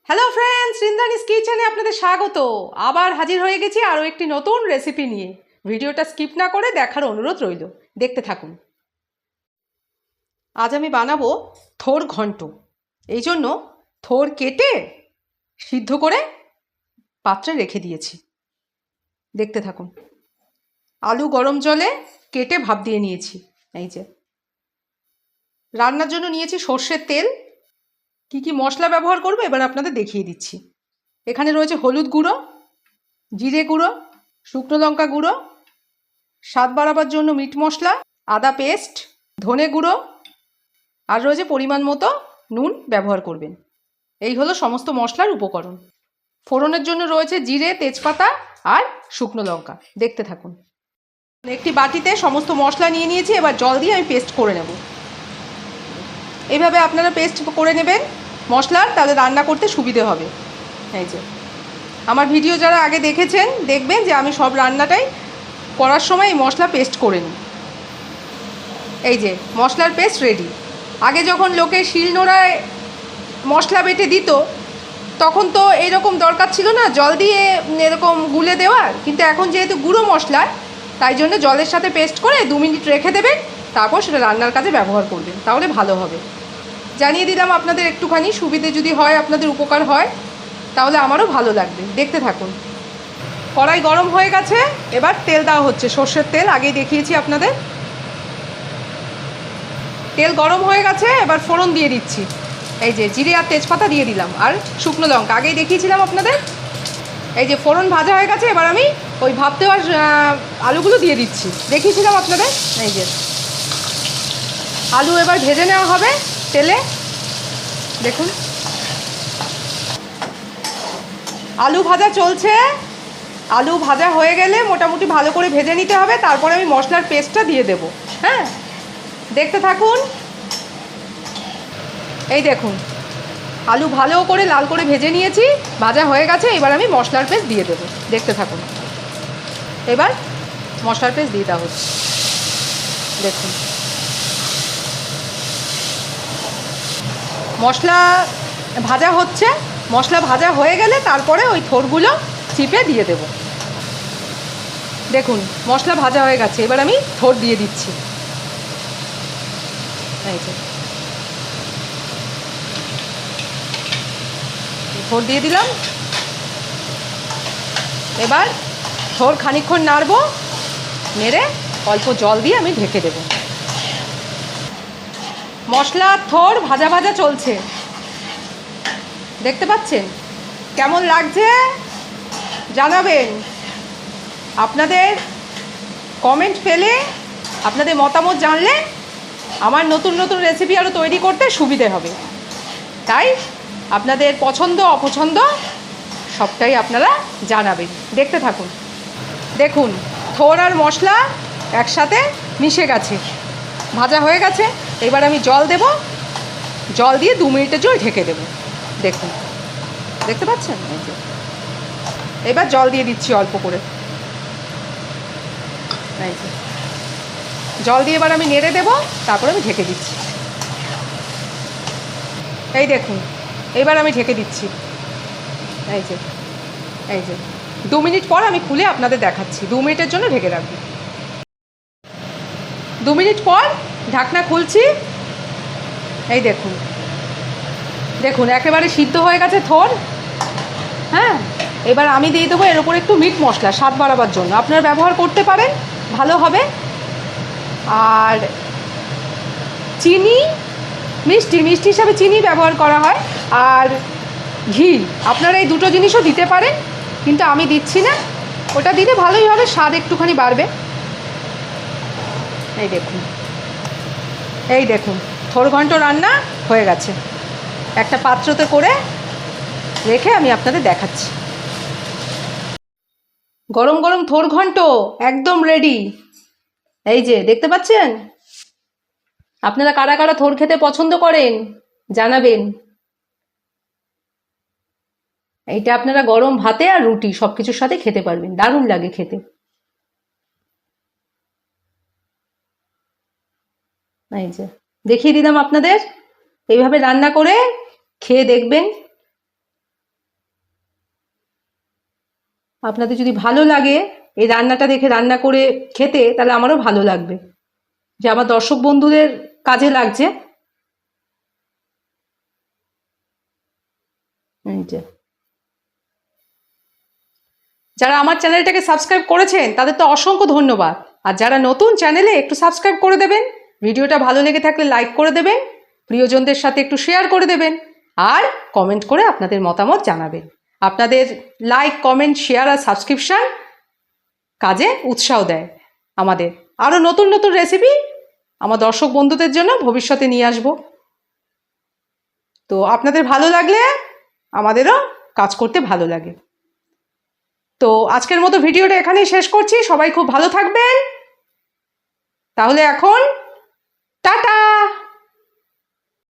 Hello friends, রিন্দানিস কিচেনে আপনাদের স্বাগত। আবার হাজির হয়ে গেছি আরও একটি নতুন রেসিপি নিয়ে। ভিডিওটা স্কিপ না করে দেখার অনুরোধ রইল, দেখতে থাকুন। আজ আমি বানাবো থোড় ঘন্ট। এই জন্য থোড় কেটে সিদ্ধ করে পাত্রে রেখে দিয়েছি, দেখতে থাকুন। আলু গরম জলে কেটে ভাপ দিয়ে নিয়েছি। এই যে রান্নার জন্য নিয়েছি সর্ষের তেল। কি কি মশলা ব্যবহার করবো এবার আপনাদের দেখিয়ে দিচ্ছি। এখানে রয়েছে হলুদ গুঁড়ো, জিরে গুঁড়ো, শুকনো লঙ্কা গুঁড়ো, স্বাদ বাড়াবার জন্য মিট মশলা, আদা পেস্ট, ধনে গুঁড়ো, আর রয়েছে পরিমাণ মতো নুন ব্যবহার করবেন। এই হলো সমস্ত মশলার উপকরণ। ফোড়নের জন্য রয়েছে জিরে, তেজপাতা আর শুকনো লঙ্কা, দেখতে থাকুন। একটি বাটিতে সমস্ত মশলা নিয়ে নিয়েছি, এবার জল দিয়ে আমি পেস্ট করে নেব। এইভাবে আপনারা পেস্ট করে নেবেন মশলার, তাহলে রান্না করতে সুবিধে হবে। এই যে আমার ভিডিও যারা আগে দেখেছেন দেখবেন যে আমি সব রান্নাটাই করার সময় এই মশলা পেস্ট করে নিই। এই যে মশলার পেস্ট রেডি। আগে যখন লোকে শিলনোড়ায় মশলা বেটে দিত তখন তো এরকম দরকার ছিল না জল দিয়ে এরকম গুলে দেওয়ার, কিন্তু এখন যেহেতু গুঁড়ো মশলা তাই জন্য জলের সাথে পেস্ট করে 2 মিনিট রেখে দেবেন, তারপর সেটা রান্নার কাজে ব্যবহার করবেন, তাহলে ভালো হবে। জানিয়ে দিলাম আপনাদের, একটুখানি সুবিধে যদি হয়, আপনাদের উপকার হয়, তাহলে আমারও ভালো লাগবে। দেখতে থাকুন। কড়াই গরম হয়ে গেছে, এবার তেল দেওয়া হচ্ছে, সর্ষের তেল, আগেই দেখিয়েছি আপনাদের। তেল গরম হয়ে গেছে, এবার ফোড়ন দিয়ে দিচ্ছি। এই যে জিরে আর তেজপাতা দিয়ে দিলাম, আর শুকনো লঙ্কা আগেই দেখিয়েছিলাম আপনাদের। এই যে ফোড়ন ভাজা হয়ে গেছে, এবার আমি ওই ভাপ দেওয়ার আলুগুলো দিয়ে দিচ্ছি, দেখিয়েছিলাম আপনাদের। এই যে আলু এবার ভেজে নেওয়া হবে তেলে, দেখুন। আলু ভাজা চলছে। আলু ভাজা হয়ে গেলে মোটামুটি ভালো করে ভেজে নিতে হবে, তারপরে আমি মশলার পেস্টটা দিয়ে দেব। হ্যাঁ, দেখতে থাকুন। এই দেখুন, আলু ভালো করে লাল করে ভেজে নিয়েছি, ভাজা হয়ে গেছে, এবার আমি মশলার পেস্ট দিয়ে দেবো, দেখতে থাকুন। এবার মশলার পেস্ট দিয়ে দেওয়া হচ্ছে, দেখুন। মশলা ভাজা হচ্ছে, মশলা ভাজা হয়ে গেলে তারপরে ওই থোড়গুলো চিপে দিয়ে দেব। দেখুন মশলা ভাজা হয়ে গেছে, এবার আমি থোড় দিয়ে দিচ্ছি। এই যে থোড় দিয়ে দিলাম। এবার থোড় খানিকক্ষণ নাড়বো, নেড়ে অল্প জল দিয়ে আমি ঢেকে দেব। মশলা থোড় ভাজা ভাজা চলছে, দেখতে পাচ্ছেন? কেমন লাগছে জানাবেন। আপনাদের কমেন্ট পেলে, আপনাদের মতামত জানলে আমার নতুন নতুন রেসিপি আরও তৈরি করতে সুবিধে হবে। তাই আপনাদের পছন্দ অপছন্দ সবটাই আপনারা জানাবেন, দেখতে থাকুন। দেখুন থোড় আর মশলা একসাথে মিশে গেছে, ভাজা হয়ে গেছে। এবার আমি জল দেব, জল দিয়ে 2 মিনিটের জন্য ঢেকে দেব। দেখুন, দেখতে পাচ্ছেন? এই যে এবার জল দিয়ে দিচ্ছি অল্প করে। এই যে জল দিয়ে এবার আমি নেড়ে দেব, তারপরে আমি ঢেকে দিচ্ছি। এই দেখুন, এবার আমি ঢেকে দিচ্ছি। এই যে এই যে 2 মিনিট পর আমি খুলে আপনাদের দেখাচ্ছি। 2 মিনিটের জন্য ঢেকে রাখবো। 2 মিনিট পর ঢাকনা খুলছি। এই দেখুন, দেখুন একেবারে সিদ্ধ হয়ে গেছে থোড়। হ্যাঁ, এবার আমি দিয়ে দেবো এর উপর একটু মিট মশলা, স্বাদ বাড়াবার জন্য আপনারা ব্যবহার করতে পারেন, ভালো হবে। আর চিনি, মিষ্টি মিষ্টি হিসাবে চিনি ব্যবহার করা হয়, আর ঘি, আপনারা এই দুটো জিনিসও দিতে পারেন, কিন্তু আমি দিচ্ছি না। ওটা দিলে ভালোই হবে, স্বাদ একটুখানি বাড়বে। এই দেখুন, এই দেখুন থোড় ঘন্ট রান্না হয়ে গেছে। একটা পাত্রতে করে রেখে আমি আপনাদের দেখাচ্ছি। গরম গরম থোড় ঘন্ট একদম রেডি। এই যে দেখতে পাচ্ছেন? আপনারা কারা কারা থোড় খেতে পছন্দ করেন জানাবেন। এইটা আপনারা গরম ভাতে আর রুটি সব কিছুর সাথে খেতে পারবেন, দারুণ লাগে খেতে। এই যে দেখিয়ে দিলাম আপনাদের, এইভাবে রান্না করে খেয়ে দেখবেন, আপনাদের যদি ভালো লাগে এই রান্নাটা দেখে রান্না করে খেতে, তাহলে আমারও ভালো লাগবে যে আমার দর্শক বন্ধুদের কাজে লাগছে। এই যে যারা আমার চ্যানেলটাকে সাবস্ক্রাইব করেছেন তাদের তো অসংখ্য ধন্যবাদ। আর যারা নতুন চ্যানেলে একটু সাবস্ক্রাইব করে দেবেন, ভিডিওটা ভালো লেগে থাকলে লাইক করে দেবেন, প্রিয়জনদের সাথে একটু শেয়ার করে দেবেন, আর কমেন্ট করে আপনাদের মতামত জানাবেন। আপনাদের লাইক, কমেন্ট, শেয়ার আর সাবস্ক্রিপশন কাজে উৎসাহ দেয় আমাদের। আরও নতুন নতুন রেসিপি আমার দর্শক বন্ধুদের জন্য ভবিষ্যতে নিয়ে আসব। তো আপনাদের ভালো লাগলে আমাদেরও কাজ করতে ভালো লাগে। তো আজকের মতো ভিডিওটা এখানেই শেষ করছি। সবাই খুব ভালো থাকবেন। তাহলে এখন টাটা।